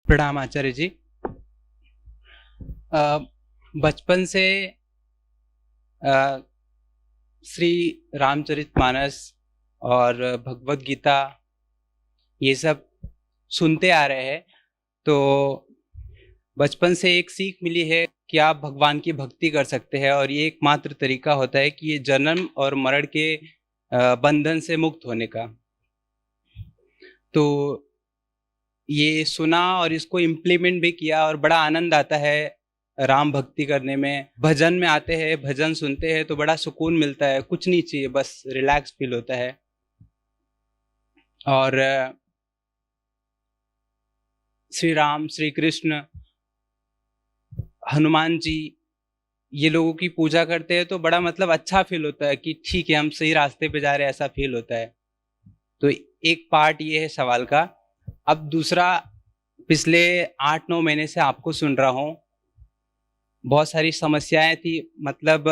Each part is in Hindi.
प्रणाम आचार्य जी। बचपन से अ, श्री रामचरितमानस और भगवत गीता ये सब सुनते आ रहे हैं। तो बचपन से एक सीख मिली है कि आप भगवान की भक्ति कर सकते हैं और ये एकमात्र तरीका होता है कि ये जन्म और मरण के बंधन से मुक्त होने का। तो ये सुना और इसको इम्प्लीमेंट भी किया और बड़ा आनंद आता है राम भक्ति करने में। भजन में आते हैं, भजन सुनते हैं तो बड़ा सुकून मिलता है, कुछ नहीं चाहिए, बस रिलैक्स फील होता है। और श्री राम, श्री कृष्ण, हनुमान जी, ये लोगों की पूजा करते हैं तो बड़ा मतलब अच्छा फील होता है कि ठीक है हम सही रास्ते पे जा रहे हैं, ऐसा फील होता है। तो एक पार्ट ये है सवाल का। अब दूसरा, पिछले 8-9 महीने से आपको सुन रहा हूँ, बहुत सारी समस्याएं थी, मतलब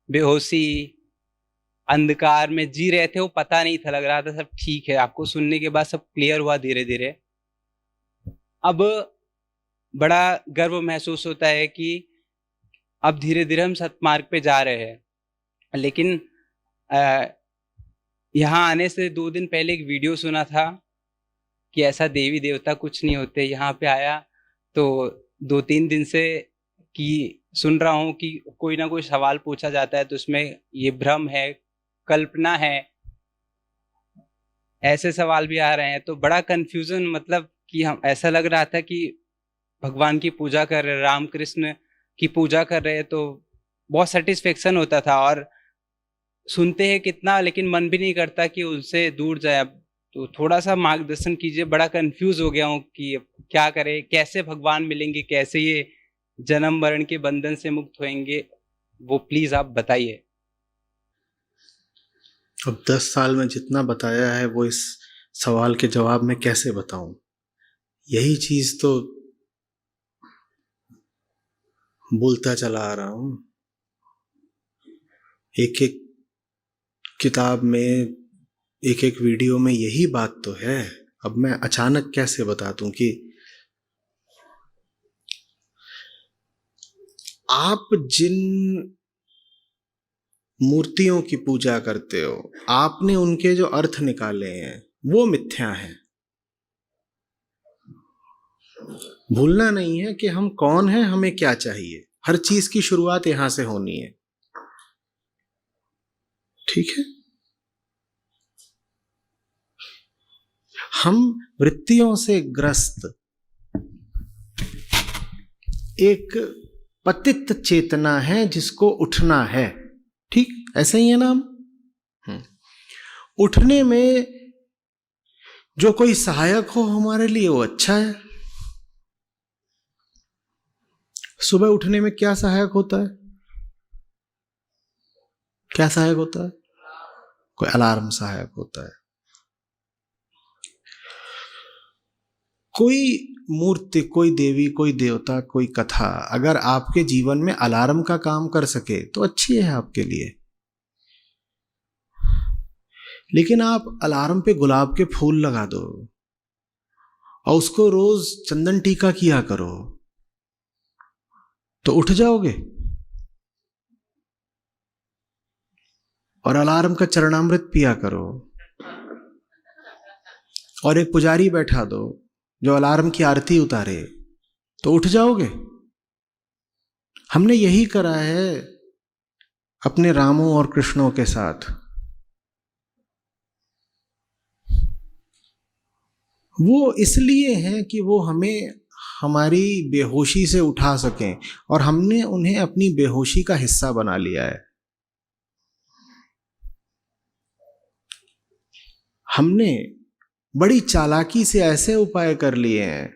बेहोशी, अंधकार में जी रहे थे, वो पता नहीं था, लग रहा था सब ठीक है। आपको सुनने के बाद सब क्लियर हुआ धीरे धीरे। अब बड़ा गर्व महसूस होता है कि अब धीरे धीरे हम सतमार्ग पे जा रहे हैं। लेकिन यहाँ आने से 2 दिन पहले एक वीडियो सुना था कि ऐसा देवी देवता कुछ नहीं होते। यहाँ पे आया तो 2-3 दिन से कि सुन रहा हूँ कि कोई ना कोई सवाल पूछा जाता है तो उसमें ये भ्रम है, कल्पना है, ऐसे सवाल भी आ रहे हैं। तो बड़ा कंफ्यूजन, मतलब कि हम, ऐसा लग रहा था कि भगवान की पूजा कर रहे, राम कृष्ण की पूजा कर रहे हैं, तो बहुत सेटिस्फेक्शन होता था। और सुनते हैं कितना, लेकिन मन भी नहीं करता कि उनसे दूर जाए। अब तो थोड़ा सा मार्गदर्शन कीजिए, बड़ा कंफ्यूज हो गया हूँ कि क्या करें, कैसे भगवान मिलेंगे, कैसे ये जन्म मरण के बंधन से मुक्त होंगे, वो प्लीज आप बताइए। अब 10 साल में जितना बताया है वो इस सवाल के जवाब में कैसे बताऊं? यही चीज तो बोलता चला आ रहा हूं। एक एक किताब में, एक एक वीडियो में यही बात तो है। अब मैं अचानक कैसे बता दूं कि आप जिन मूर्तियों की पूजा करते हो, आपने उनके जो अर्थ निकाले हैं वो मिथ्या हैं। भूलना नहीं है कि हम कौन हैं, हमें क्या चाहिए। हर चीज की शुरुआत यहां से होनी है, ठीक है? हम वृत्तियों से ग्रस्त एक पतित चेतना है जिसको उठना है, ठीक? ऐसा ही है ना हम? उठने में जो कोई सहायक हो हमारे लिए वो अच्छा है। सुबह उठने में क्या सहायक होता है? क्या सहायक होता है? कोई अलार्म सहायक होता है। कोई मूर्ति, कोई देवी, कोई देवता, कोई कथा अगर आपके जीवन में अलार्म का काम कर सके तो अच्छी है आपके लिए। लेकिन आप अलार्म पे गुलाब के फूल लगा दो और उसको रोज चंदन टीका किया करो तो उठ जाओगे। और अलार्म का चरणामृत पिया करो और एक पुजारी बैठा दो जो अलार्म की आरती उतारे तो उठ जाओगे। हमने यही करा है अपने रामों और कृष्णों के साथ। वो इसलिए हैं कि वो हमें हमारी बेहोशी से उठा सकें और हमने उन्हें अपनी बेहोशी का हिस्सा बना लिया है। हमने बड़ी चालाकी से ऐसे उपाय कर लिए हैं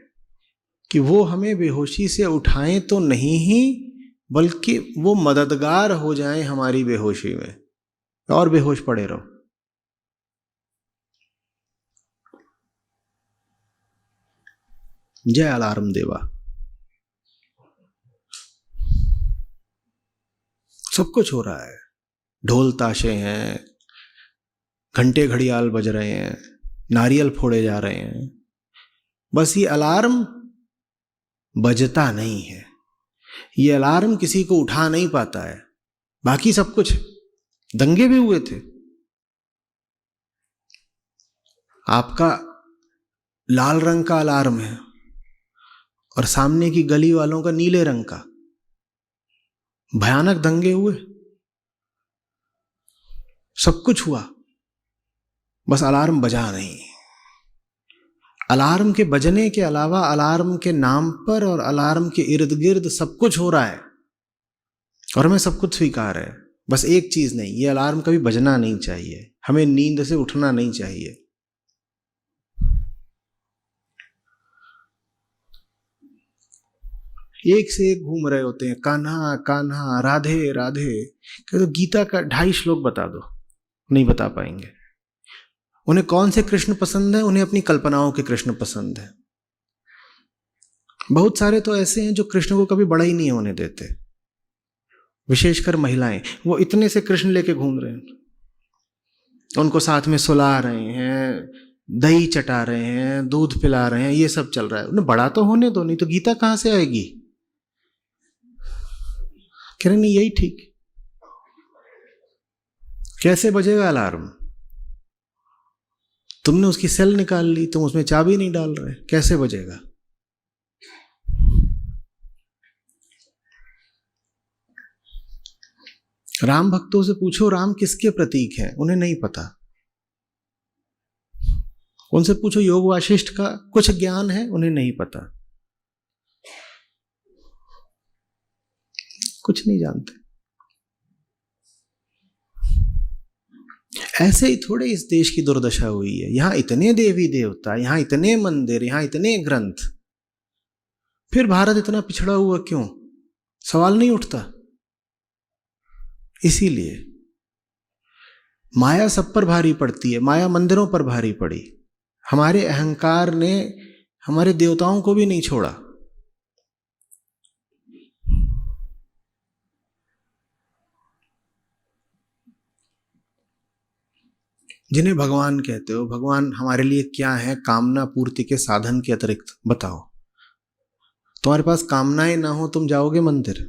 कि वो हमें बेहोशी से उठाएं तो नहीं ही, बल्कि वो मददगार हो जाएं हमारी बेहोशी में, और बेहोश पड़े रहो। जय अलार्म देवा। सब कुछ हो रहा है, ढोल ताशे हैं, घंटे घड़ियाल बज रहे हैं, नारियल फोड़े जा रहे हैं, बस ये अलार्म बजता नहीं है। ये अलार्म किसी को उठा नहीं पाता है। बाकी सब कुछ, दंगे भी हुए थे, आपका लाल रंग का अलार्म है और सामने की गली वालों का नीले रंग का, भयानक दंगे हुए, सब कुछ हुआ, बस अलार्म बजा नहीं। अलार्म के बजने के अलावा अलार्म के नाम पर और अलार्म के इर्द गिर्द सब कुछ हो रहा है और हमें सब कुछ स्वीकार है। बस एक चीज नहीं, ये अलार्म कभी बजना नहीं चाहिए, हमें नींद से उठना नहीं चाहिए। एक से एक घूम रहे होते हैं, कान्हा कान्हा, राधे राधे। तो गीता का 2.5 श्लोक बता दो, नहीं बता पाएंगे। उन्हें कौन से कृष्ण पसंद है? उन्हें अपनी कल्पनाओं के कृष्ण पसंद है। बहुत सारे तो ऐसे हैं जो कृष्ण को कभी बड़ा ही नहीं होने देते, विशेषकर महिलाएं। वो इतने से कृष्ण लेके घूम रहे हैं, उनको साथ में सुला रहे हैं, दही चटा रहे हैं, दूध पिला रहे हैं, ये सब चल रहा है। उन्हें बड़ा तो होने दो, नहीं तो गीता कहां से आएगी? कह रहे नहीं, यही ठीक। कैसे बजेगा अलार्म? तुमने उसकी सेल निकाल ली, तुम उसमें चाबी नहीं डाल रहे, कैसे बजेगा? राम भक्तों से पूछो राम किसके प्रतीक हैं, उन्हें नहीं पता। उनसे पूछो योग वाशिष्ठ का कुछ ज्ञान है, उन्हें नहीं पता, कुछ नहीं जानते। ऐसे ही थोड़े इस देश की दुर्दशा हुई है। यहां इतने देवी देवता, यहां इतने मंदिर, यहां इतने ग्रंथ, फिर भारत इतना पिछड़ा हुआ क्यों? सवाल नहीं उठता। इसीलिए माया सब पर भारी पड़ती है, माया मंदिरों पर भारी पड़ी। हमारे अहंकार ने हमारे देवताओं को भी नहीं छोड़ा। जिन्हें भगवान कहते हो, भगवान हमारे लिए क्या है? कामना पूर्ति के साधन के अतिरिक्त बताओ। तुम्हारे पास कामनाएं ना हो, तुम जाओगे मंदिर?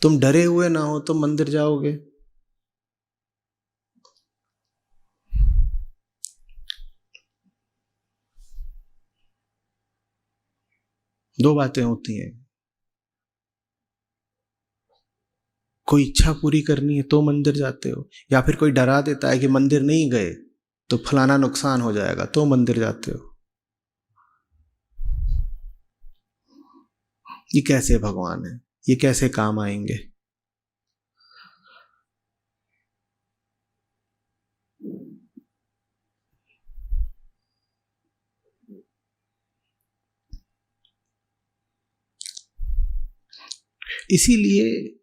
तुम डरे हुए ना हो, तुम मंदिर जाओगे? दो बातें होती हैं, कोई इच्छा पूरी करनी है तो मंदिर जाते हो, या फिर कोई डरा देता है कि मंदिर नहीं गए तो फलाना नुकसान हो जाएगा, तो मंदिर जाते हो। ये कैसे भगवान है? ये कैसे काम आएंगे? इसीलिए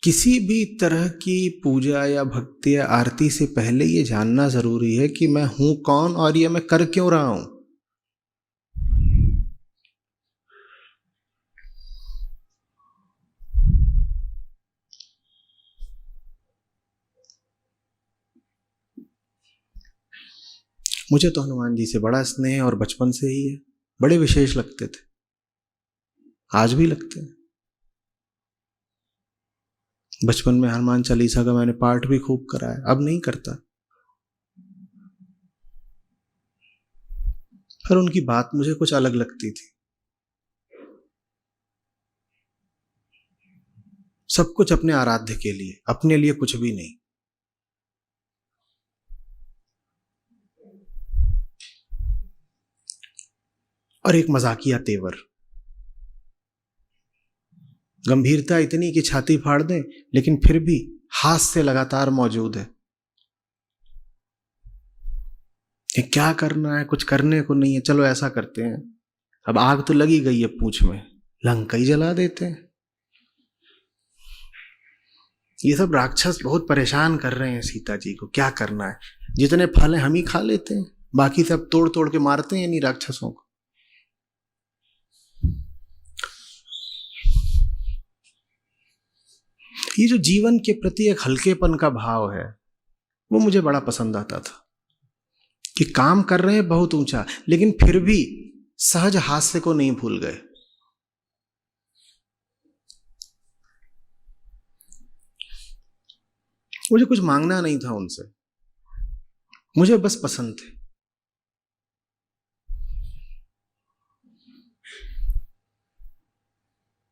किसी भी तरह की पूजा या भक्ति या आरती से पहले ये जानना जरूरी है कि मैं हूं कौन और ये मैं कर क्यों रहा हूं। मुझे तो हनुमान जी से बड़ा स्नेह और बचपन से ही है, बड़े विशेष लगते थे, आज भी लगते हैं। बचपन में हनुमान चालीसा का मैंने पाठ भी खूब करा है, अब नहीं करता, पर उनकी बात मुझे कुछ अलग लगती थी। सब कुछ अपने आराध्य के लिए, अपने लिए कुछ भी नहीं। और एक मजाकिया तेवर, गंभीरता इतनी कि छाती फाड़ दें, लेकिन फिर भी हास्य लगातार मौजूद है। ये क्या करना है? कुछ करने को नहीं है, चलो ऐसा करते हैं, अब आग तो लगी गई है पूंछ में, लंका ही जला देते हैं। ये सब राक्षस बहुत परेशान कर रहे हैं सीता जी को, क्या करना है? जितने फल हैं हम ही खा लेते हैं, बाकी सब तोड़ तोड़ के मारते हैं नहीं राक्षसों को। ये जो जीवन के प्रति एक हल्केपन का भाव है, वो मुझे बड़ा पसंद आता था कि काम कर रहे हैं बहुत ऊंचा, लेकिन फिर भी सहज हास्य को नहीं भूल गए। मुझे कुछ मांगना नहीं था उनसे, मुझे बस पसंद थे।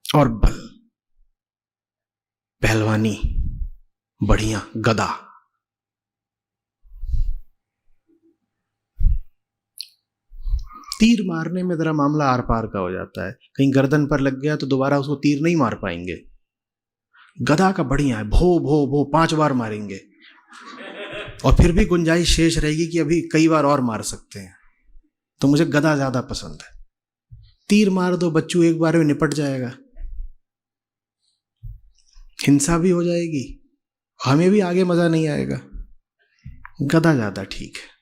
और बल, पहलवानी, बढ़िया गदा। तीर मारने में जरा मामला आर पार का हो जाता है, कहीं गर्दन पर लग गया तो दोबारा उसको तीर नहीं मार पाएंगे। गदा का बढ़िया है, भो भो भो 5 बार मारेंगे और फिर भी गुंजाइश शेष रहेगी कि अभी कई बार और मार सकते हैं। तो मुझे गदा ज्यादा पसंद है। तीर मार दो बच्चू, एक बार में निपट जाएगा, हिंसा भी हो जाएगी, हमें भी आगे मजा नहीं आएगा। गदा ज्यादा ठीक है।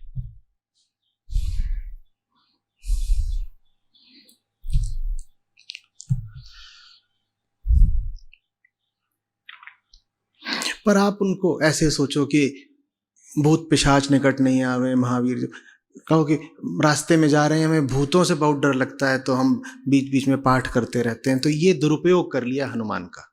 पर आप उनको ऐसे सोचो कि भूत पिशाच निकट नहीं आवे, महावीर कहो कि रास्ते में जा रहे हैं, हमें भूतों से बहुत डर लगता है तो हम बीच बीच में पाठ करते रहते हैं, तो ये दुरुपयोग कर लिया हनुमान का।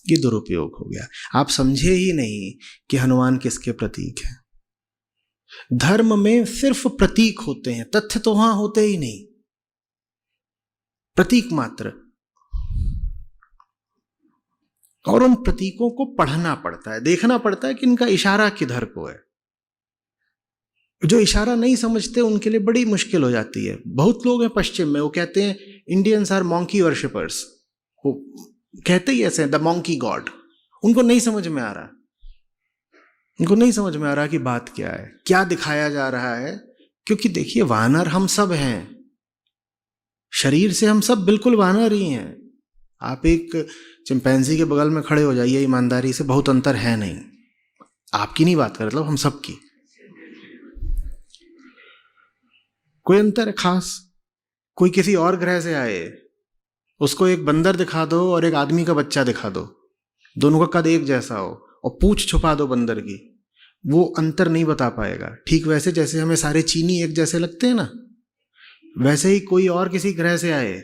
ये दुरुपयोग हो गया। आप समझे ही नहीं कि हनुमान किसके प्रतीक हैं। धर्म में सिर्फ प्रतीक होते हैं, तथ्य तो वहां होते ही नहीं, प्रतीक मात्र। और उन प्रतीकों को पढ़ना पड़ता है, देखना पड़ता है कि इनका इशारा किधर को है। जो इशारा नहीं समझते उनके लिए बड़ी मुश्किल हो जाती है। बहुत लोग हैं पश्चिम में, वो कहते हैं इंडियंस आर मॉन्की वर्शिपर्स, वो कहते ही ऐसे, द मॉन्की गॉड। उनको नहीं समझ में आ रहा, उनको नहीं समझ में आ रहा कि बात क्या है, क्या दिखाया जा रहा है। क्योंकि देखिए, वानर हम सब हैं, शरीर से हम सब बिल्कुल वानर ही हैं। आप एक चिंपैंजी के बगल में खड़े हो जाइए, ईमानदारी से बहुत अंतर है नहीं। आपकी नहीं बात कर, मतलब हम सब की कोई अंतर है खास। कोई किसी और ग्रह से आए, उसको एक बंदर दिखा दो और एक आदमी का बच्चा दिखा दो, दोनों का कद एक जैसा हो और पूंछ छुपा दो बंदर की, वो अंतर नहीं बता पाएगा। ठीक वैसे जैसे हमें सारे चीनी एक जैसे लगते हैं ना, वैसे ही कोई और किसी ग्रह से आए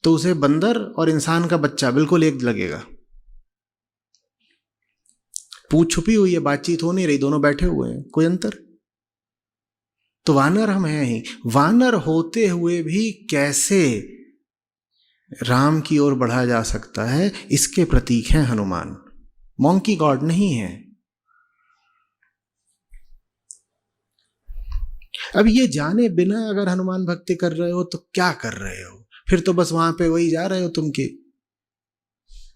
तो उसे बंदर और इंसान का बच्चा बिल्कुल एक लगेगा। पूंछ छुपी हुई है, बातचीत हो नहीं रही, दोनों बैठे हुए हैं, कोई अंतर। तो वानर हम हैं ही। वानर होते हुए भी कैसे राम की ओर बढ़ा जा सकता है, इसके प्रतीक हैं हनुमान। मॉन्की गॉड नहीं है। अब ये जाने बिना अगर हनुमान भक्ति कर रहे हो तो क्या कर रहे हो? फिर तो बस वहां पे वही जा रहे हो तुम कि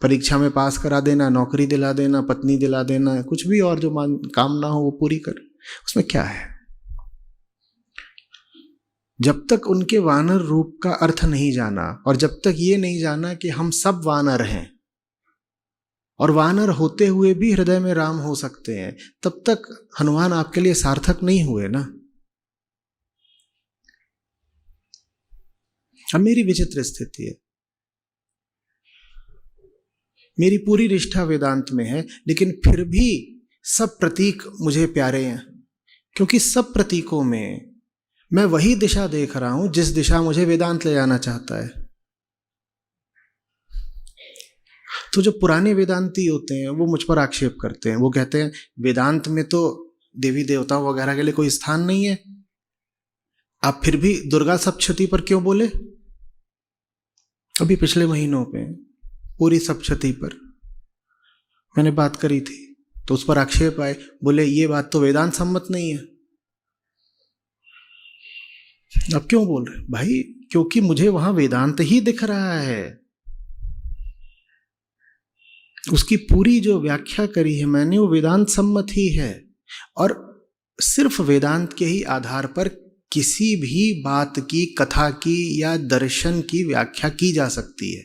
परीक्षा में पास करा देना, नौकरी दिला देना, पत्नी दिला देना, कुछ भी और जो कामना हो वो पूरी कर। उसमें क्या है? जब तक उनके वानर रूप का अर्थ नहीं जाना और जब तक ये नहीं जाना कि हम सब वानर हैं और वानर होते हुए भी हृदय में राम हो सकते हैं, तब तक हनुमान आपके लिए सार्थक नहीं हुए ना। अब मेरी विचित्र स्थिति है, मेरी पूरी निष्ठा वेदांत में है, लेकिन फिर भी सब प्रतीक मुझे प्यारे हैं, क्योंकि सब प्रतीकों में मैं वही दिशा देख रहा हूं जिस दिशा मुझे वेदांत ले जाना चाहता है। तो जो पुराने वेदांती होते हैं वो मुझ पर आक्षेप करते हैं, वो कहते हैं वेदांत में तो देवी देवताओं वगैरह के लिए कोई स्थान नहीं है, आप फिर भी दुर्गा सप्तशती पर क्यों बोले? अभी पिछले महीनों पे पूरी सप्तशती पर मैंने बात करी थी, तो उस पर आक्षेप आए, बोले ये बात तो वेदांत सम्मत नहीं है। अब क्यों बोल रहे भाई? क्योंकि मुझे वहां वेदांत ही दिख रहा है, उसकी पूरी जो व्याख्या करी है मैंने वो वेदांत सम्मत ही है, और सिर्फ वेदांत के ही आधार पर किसी भी बात की, कथा की या दर्शन की व्याख्या की जा सकती है।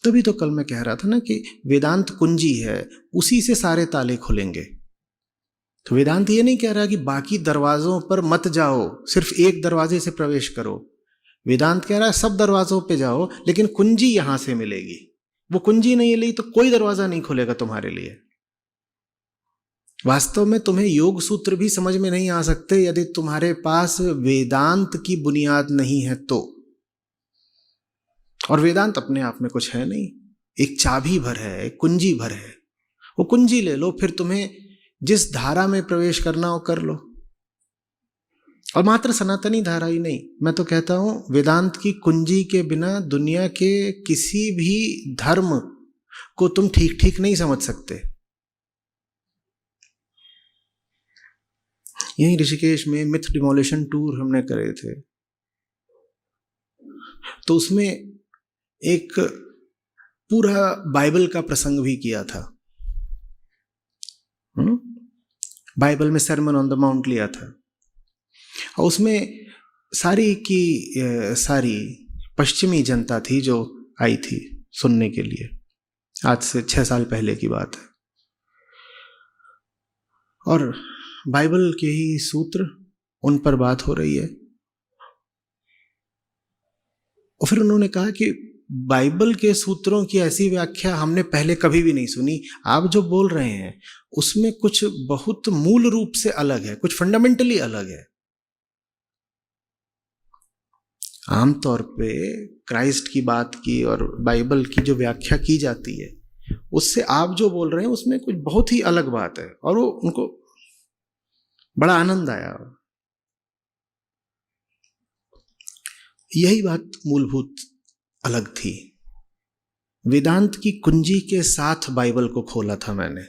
तभी तो कल मैं कह रहा था ना कि वेदांत कुंजी है, उसी से सारे ताले खुलेंगे। तो वेदांत ये नहीं कह रहा कि बाकी दरवाजों पर मत जाओ, सिर्फ एक दरवाजे से प्रवेश करो। वेदांत कह रहा है सब दरवाजों पे जाओ, लेकिन कुंजी यहां से मिलेगी। वो कुंजी नहीं ली तो कोई दरवाजा नहीं खुलेगा तुम्हारे लिए। वास्तव में तुम्हें योग सूत्र भी समझ में नहीं आ सकते यदि तुम्हारे पास वेदांत की बुनियाद नहीं है तो। और वेदांत अपने आप में कुछ है नहीं, एक चाबी भर है, एक कुंजी भर है। वो कुंजी ले लो, फिर तुम्हें जिस धारा में प्रवेश करना हो कर लो। और मात्र सनातनी धारा ही नहीं, मैं तो कहता हूं वेदांत की कुंजी के बिना दुनिया के किसी भी धर्म को तुम ठीक ठीक नहीं समझ सकते। यहीं ऋषिकेश में मिथ डिमोलिशन टूर हमने करे थे, तो उसमें एक पूरा बाइबल का प्रसंग भी किया था। बाइबल में सरमन ऑन द माउंट लिया था, और उसमें सारी की सारी पश्चिमी जनता थी जो आई थी सुनने के लिए। आज से 6 साल पहले की बात है। और बाइबल के ही सूत्र, उन पर बात हो रही है। और फिर उन्होंने कहा कि बाइबल के सूत्रों की ऐसी व्याख्या हमने पहले कभी भी नहीं सुनी। आप जो बोल रहे हैं उसमें कुछ बहुत मूल रूप से अलग है, कुछ फंडामेंटली अलग है। आमतौर पे क्राइस्ट की बात की और बाइबल की जो व्याख्या की जाती है उससे आप जो बोल रहे हैं उसमें कुछ बहुत ही अलग बात है। और वो उनको बड़ा आनंद आया। यही बात मूलभूत अलग थी। वेदांत की कुंजी के साथ बाइबल को खोला था मैंने,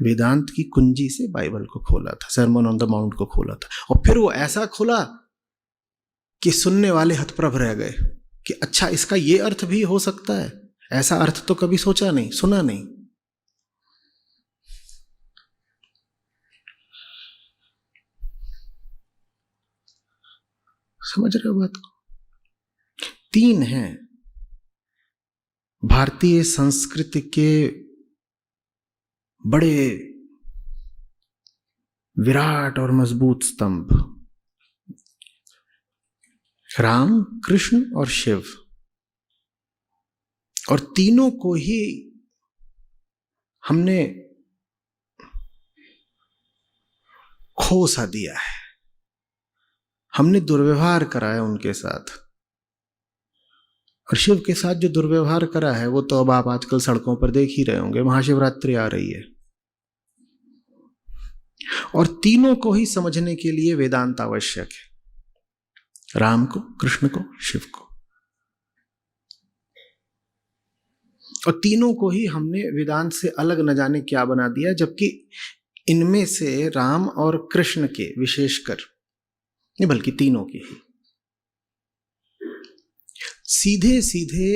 वेदांत की कुंजी से बाइबल को खोला था, सरमन ऑन द माउंट को खोला था। और फिर वो ऐसा खोला कि सुनने वाले हतप्रभ रह गए कि अच्छा, इसका ये अर्थ भी हो सकता है, ऐसा अर्थ तो कभी सोचा नहीं, सुना नहीं। समझ रहे हो बात को? 3 हैं भारतीय संस्कृति के बड़े विराट और मजबूत स्तंभ, राम, कृष्ण और शिव। और तीनों को ही हमने खो सा दिया है, हमने दुर्व्यवहार करा है उनके साथ। और शिव के साथ जो दुर्व्यवहार करा है वो तो अब आप आजकल सड़कों पर देख ही रहे होंगे। महाशिवरात्रि आ रही है और तीनों को ही समझने के लिए वेदांत आवश्यक है, राम को, कृष्ण को, शिव को। और तीनों को ही हमने वेदांत से अलग न जाने क्या बना दिया, जबकि इनमें से राम और कृष्ण के विशेषकर नहीं बल्कि तीनों के ही सीधे सीधे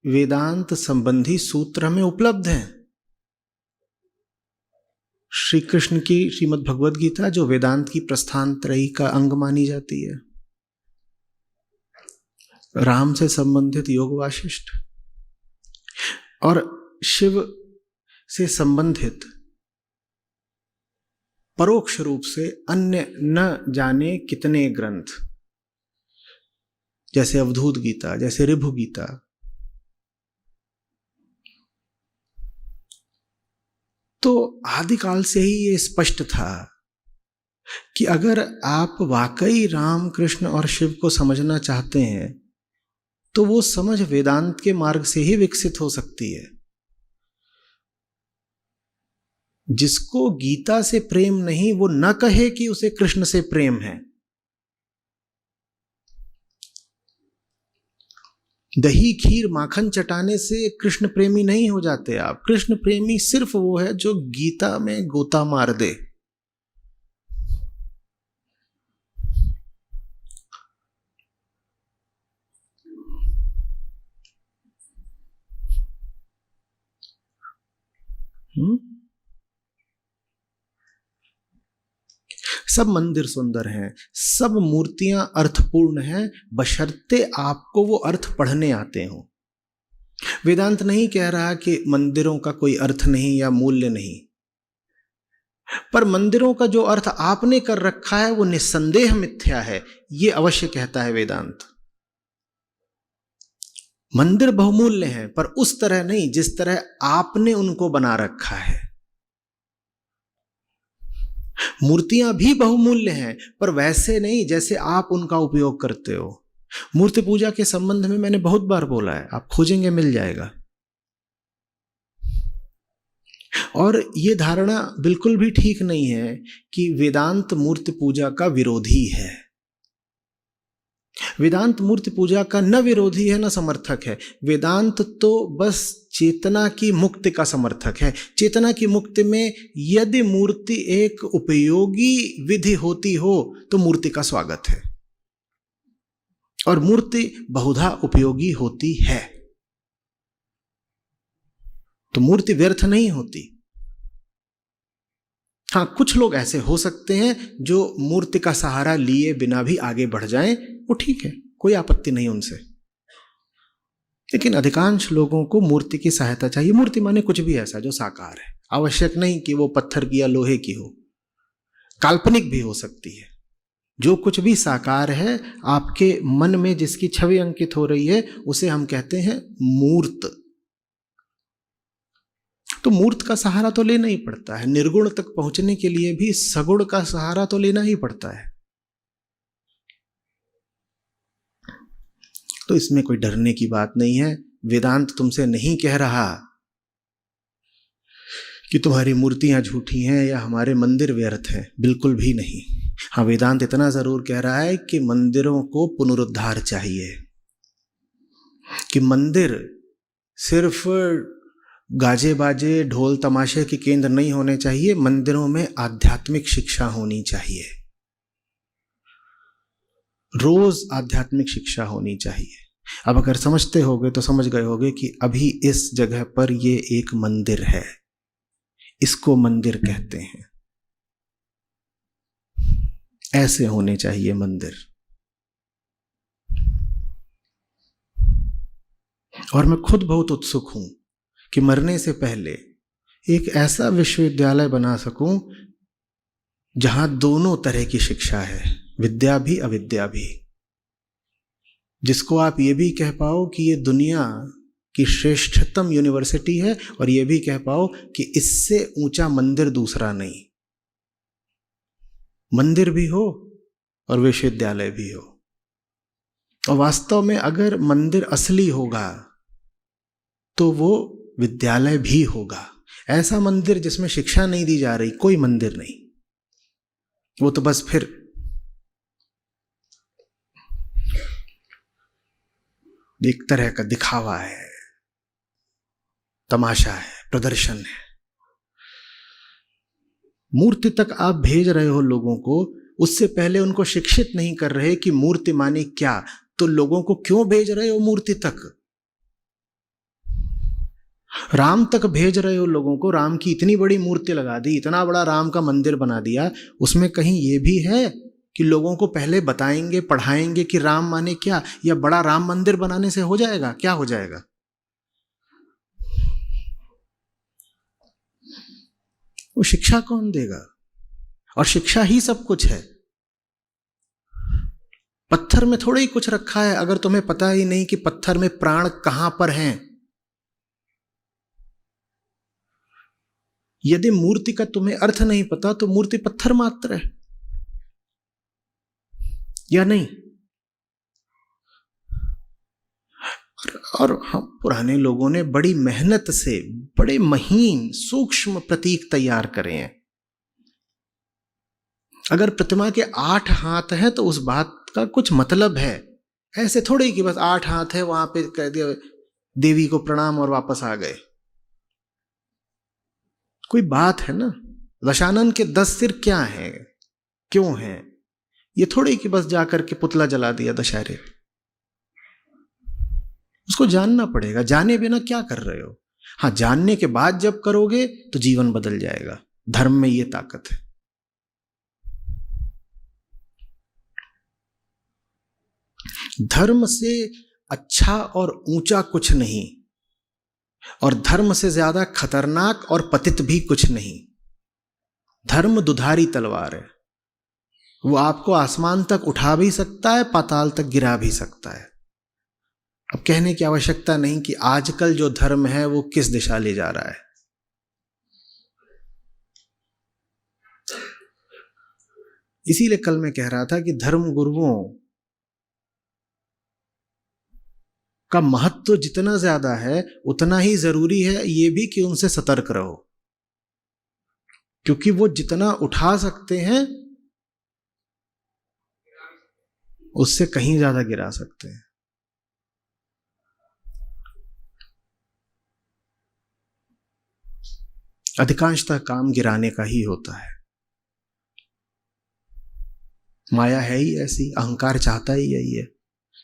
वेदांत संबंधी सूत्र हमें उपलब्ध हैं। श्री कृष्ण की श्रीमद् भगवद गीता जो वेदांत की प्रस्थानत्रयी का अंग मानी जाती है, राम से संबंधित योग वाशिष्ठ और शिव से संबंधित परोक्ष रूप से अन्य न जाने कितने ग्रंथ, जैसे अवधूत गीता, जैसे ऋभु गीता। तो आदिकाल से ही ये स्पष्ट था कि अगर आप वाकई राम, कृष्ण और शिव को समझना चाहते हैं तो वो समझ वेदांत के मार्ग से ही विकसित हो सकती है। जिसको गीता से प्रेम नहीं वो न कहे कि उसे कृष्ण से प्रेम है। दही, खीर, माखन चटाने से कृष्ण प्रेमी नहीं हो जाते आप। कृष्ण प्रेमी सिर्फ वो है जो गीता में गोता मार दे। सब मंदिर सुंदर हैं, सब मूर्तियां अर्थपूर्ण हैं, बशर्ते आपको वो अर्थ पढ़ने आते हों। वेदांत नहीं कह रहा कि मंदिरों का कोई अर्थ नहीं या मूल्य नहीं, पर मंदिरों का जो अर्थ आपने कर रखा है वो निस्संदेह मिथ्या है, ये अवश्य कहता है वेदांत। मंदिर बहुमूल्य हैं, पर उस तरह नहीं जिस तरह आपने उनको बना रखा है। मूर्तियां भी बहुमूल्य हैं, पर वैसे नहीं जैसे आप उनका उपयोग करते हो। मूर्ति पूजा के संबंध में मैंने बहुत बार बोला है, आप खोजेंगे मिल जाएगा। और ये धारणा बिल्कुल भी ठीक नहीं है कि वेदांत मूर्ति पूजा का विरोधी है। वेदांत मूर्ति पूजा का न विरोधी है न समर्थक है। वेदांत तो बस चेतना की मुक्ति का समर्थक है। चेतना की मुक्ति में यदि मूर्ति एक उपयोगी विधि होती हो तो मूर्ति का स्वागत है, और मूर्ति बहुधा उपयोगी होती है, तो मूर्ति व्यर्थ नहीं होती। हाँ, कुछ लोग ऐसे हो सकते हैं जो मूर्ति का सहारा लिए बिना भी आगे बढ़ जाएं, वो ठीक है, कोई आपत्ति नहीं उनसे। लेकिन अधिकांश लोगों को मूर्ति की सहायता चाहिए। मूर्ति माने कुछ भी ऐसा जो साकार है, आवश्यक नहीं कि वो पत्थर की या लोहे की हो, काल्पनिक भी हो सकती है। जो कुछ भी साकार है, आपके मन में जिसकी छवि अंकित हो रही है, उसे हम कहते हैं मूर्त। तो मूर्त का सहारा तो लेना ही पड़ता है। निर्गुण तक पहुंचने के लिए भी सगुण का सहारा तो लेना ही पड़ता है। तो इसमें कोई डरने की बात नहीं है। वेदांत तुमसे नहीं कह रहा कि तुम्हारी मूर्तियां झूठी हैं या हमारे मंदिर व्यर्थ हैं, बिल्कुल भी नहीं। हाँ, वेदांत इतना जरूर कह रहा है कि मंदिरों को पुनरुद्धार चाहिए, कि मंदिर सिर्फ गाजे बाजे ढोल तमाशे के केंद्र नहीं होने चाहिए। मंदिरों में आध्यात्मिक शिक्षा होनी चाहिए, रोज आध्यात्मिक शिक्षा होनी चाहिए। अब अगर समझते होगे तो समझ गए होगे कि अभी इस जगह पर ये एक मंदिर है, इसको मंदिर कहते हैं। ऐसे होने चाहिए मंदिर। और मैं खुद बहुत उत्सुक हूं कि मरने से पहले एक ऐसा विश्वविद्यालय बना सकूं जहां दोनों तरह की शिक्षा है, विद्या भी अविद्या भी, जिसको आप ये भी कह पाओ कि ये दुनिया की श्रेष्ठतम यूनिवर्सिटी है, और ये भी कह पाओ कि इससे ऊंचा मंदिर दूसरा नहीं। मंदिर भी हो और विश्वविद्यालय भी हो। और वास्तव में अगर मंदिर असली होगा तो वो विद्यालय भी होगा। ऐसा मंदिर जिसमें शिक्षा नहीं दी जा रही, कोई मंदिर नहीं। वो तो बस फिर एक तरह का दिखावा है, तमाशा है, प्रदर्शन है। मूर्ति तक आप भेज रहे हो लोगों को, उससे पहले उनको शिक्षित नहीं कर रहे कि मूर्ति माने क्या, तो लोगों को क्यों भेज रहे हो मूर्ति तक? राम तक भेज रहे हो लोगों को, राम की इतनी बड़ी मूर्ति लगा दी, इतना बड़ा राम का मंदिर बना दिया, उसमें कहीं ये भी है कि लोगों को पहले बताएंगे, पढ़ाएंगे कि राम माने क्या, या बड़ा राम मंदिर बनाने से हो जाएगा? क्या हो जाएगा? वो शिक्षा कौन देगा? और शिक्षा ही सब कुछ है। पत्थर में थोड़ा ही कुछ रखा है अगर तुम्हें पता ही नहीं कि पत्थर में प्राण कहां पर हैं। यदि मूर्ति का तुम्हें अर्थ नहीं पता तो मूर्ति पत्थर मात्र है या नहीं? और हम पुराने लोगों ने बड़ी मेहनत से बड़े महीन सूक्ष्म प्रतीक तैयार करे हैं। अगर प्रतिमा के 8 हाथ हैं तो उस बात का कुछ मतलब है। ऐसे थोड़े कि बस 8 हाथ है, वहां पे कह दिया देवी को प्रणाम और वापस आ गए। कोई बात है ना। दशानन के 10 सिर क्या है, क्यों है? ये थोड़े कि बस जाकर के पुतला जला दिया दशहरे। उसको जानना पड़ेगा। जाने बिना क्या कर रहे हो? हाँ, जानने के बाद जब करोगे तो जीवन बदल जाएगा। धर्म में ये ताकत है। धर्म से अच्छा और ऊंचा कुछ नहीं, और धर्म से ज्यादा खतरनाक और पतित भी कुछ नहीं। धर्म दुधारी तलवार है। वो आपको आसमान तक उठा भी सकता है, पाताल तक गिरा भी सकता है। अब कहने की आवश्यकता नहीं कि आजकल जो धर्म है वो किस दिशा ले जा रहा है। इसीलिए कल मैं कह रहा था कि धर्म गुरुओं का महत्व जितना ज्यादा है उतना ही जरूरी है ये भी कि उनसे सतर्क रहो, क्योंकि वो जितना उठा सकते हैं उससे कहीं ज्यादा गिरा सकते हैं। अधिकांशतः काम गिराने का ही होता है। माया है ही ऐसी, अहंकार चाहता ही यही है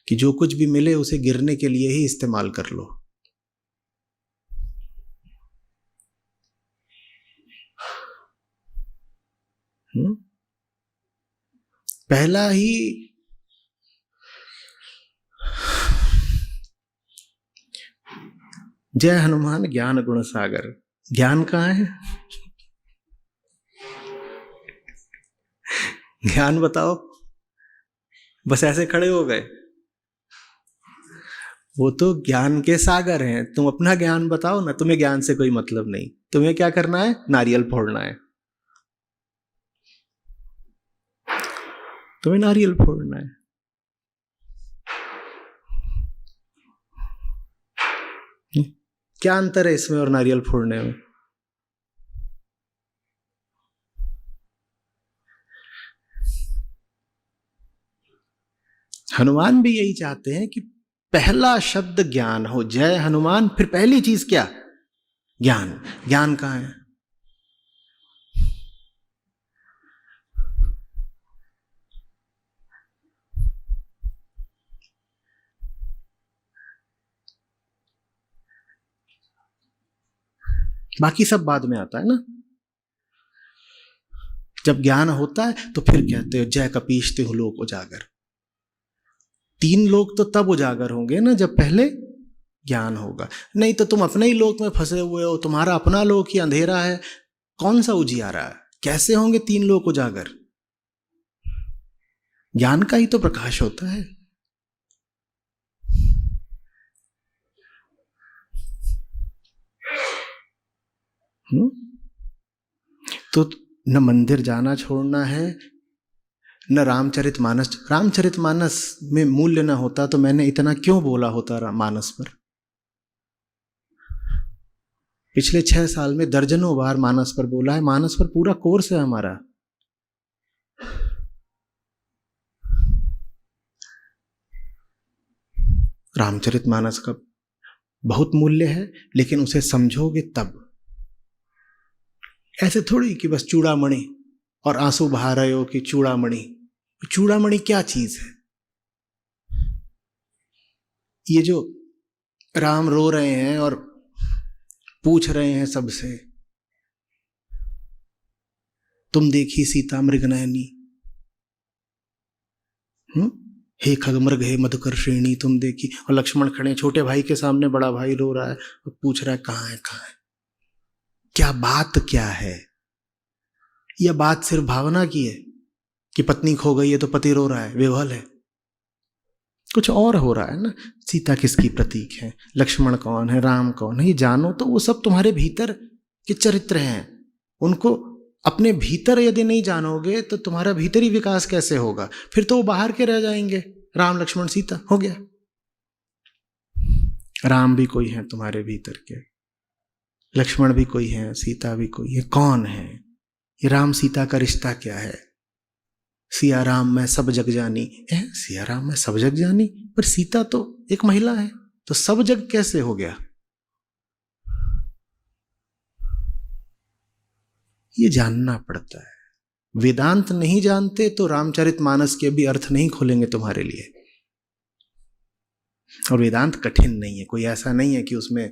कि जो कुछ भी मिले उसे गिरने के लिए ही इस्तेमाल कर लो। पहला ही जय हनुमान ज्ञान गुण सागर। ज्ञान कहाँ है? ज्ञान बताओ। बस ऐसे खड़े हो गए? वो तो ज्ञान के सागर हैं। तुम अपना ज्ञान बताओ ना। तुम्हें ज्ञान से कोई मतलब नहीं। तुम्हें क्या करना है? नारियल फोड़ना है। तुम्हें नारियल फोड़ना है। क्या अंतर है इसमें और नारियल फोड़ने में? हनुमान भी यही चाहते हैं कि पहला शब्द ज्ञान हो। जय हनुमान, फिर पहली चीज क्या? ज्ञान। ज्ञान कहां है? बाकी सब बाद में आता है ना। जब ज्ञान होता है तो फिर कहते हो जय कपीश तिहु लोक उजागर। 3 लोग तो तब उजागर होंगे ना जब पहले ज्ञान होगा। नहीं तो तुम अपने ही लोक में फंसे हुए हो, तुम्हारा अपना लोक ही अंधेरा है, कौन सा उजियारा है? कैसे होंगे 3 लोग उजागर? ज्ञान का ही तो प्रकाश होता है। तो न मंदिर जाना छोड़ना है, न रामचरितमानस। रामचरितमानस में मूल्य न होता तो मैंने इतना क्यों बोला होता मानस पर? पिछले 6 साल में दर्जनों बार मानस पर बोला है। मानस पर पूरा कोर्स है हमारा। रामचरितमानस का बहुत मूल्य है, लेकिन उसे समझोगे तब। ऐसे थोड़ी कि बस चूड़ामणि और आंसू बहा रहे हो कि चूड़ामणि। चूड़ामणि क्या चीज है? ये जो राम रो रहे हैं और पूछ रहे हैं सबसे, तुम देखी सीता मृगनयनी, हे खगमृग हे मधुकर्षिणी तुम देखी। और लक्ष्मण खड़े छोटे भाई के सामने, बड़ा भाई रो रहा है और पूछ रहा है कहां है, कहां है? क्या बात क्या है? यह बात सिर्फ भावना की है कि पत्नी खो गई है तो पति रो रहा है, विह्वल है? कुछ और हो रहा है ना। सीता किसकी प्रतीक है, लक्ष्मण कौन है, राम कौन है, ये जानो तो वो सब तुम्हारे भीतर के चरित्र हैं। उनको अपने भीतर यदि नहीं जानोगे तो तुम्हारा भीतरी विकास कैसे होगा? फिर तो वो बाहर के रह जाएंगे। राम लक्ष्मण सीता हो गया। राम भी कोई है तुम्हारे भीतर के, लक्ष्मण भी कोई है, सीता भी कोई है। कौन है ये? राम सीता का रिश्ता क्या है? सिया राम मैं सब जग जानी। सिया राम मैं सब जग जानी, पर सीता तो एक महिला है, तो सब जग कैसे हो गया? ये जानना पड़ता है। वेदांत नहीं जानते तो रामचरितमानस के भी अर्थ नहीं खोलेंगे तुम्हारे लिए। और वेदांत कठिन नहीं है, कोई ऐसा नहीं है कि उसमें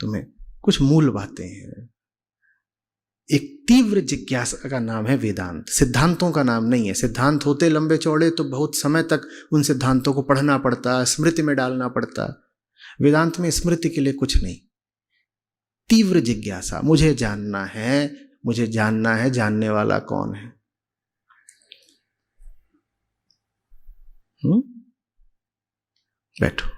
तुम्हें कुछ मूल बातें हैं। एक तीव्र जिज्ञासा का नाम है वेदांत, सिद्धांतों का नाम नहीं है। सिद्धांत होते लंबे चौड़े तो बहुत समय तक उन सिद्धांतों को पढ़ना पड़ता, स्मृति में डालना पड़ता। वेदांत में स्मृति के लिए कुछ नहीं। तीव्र जिज्ञासा, मुझे जानना है, मुझे जानना है जानने वाला कौन है। बैठो।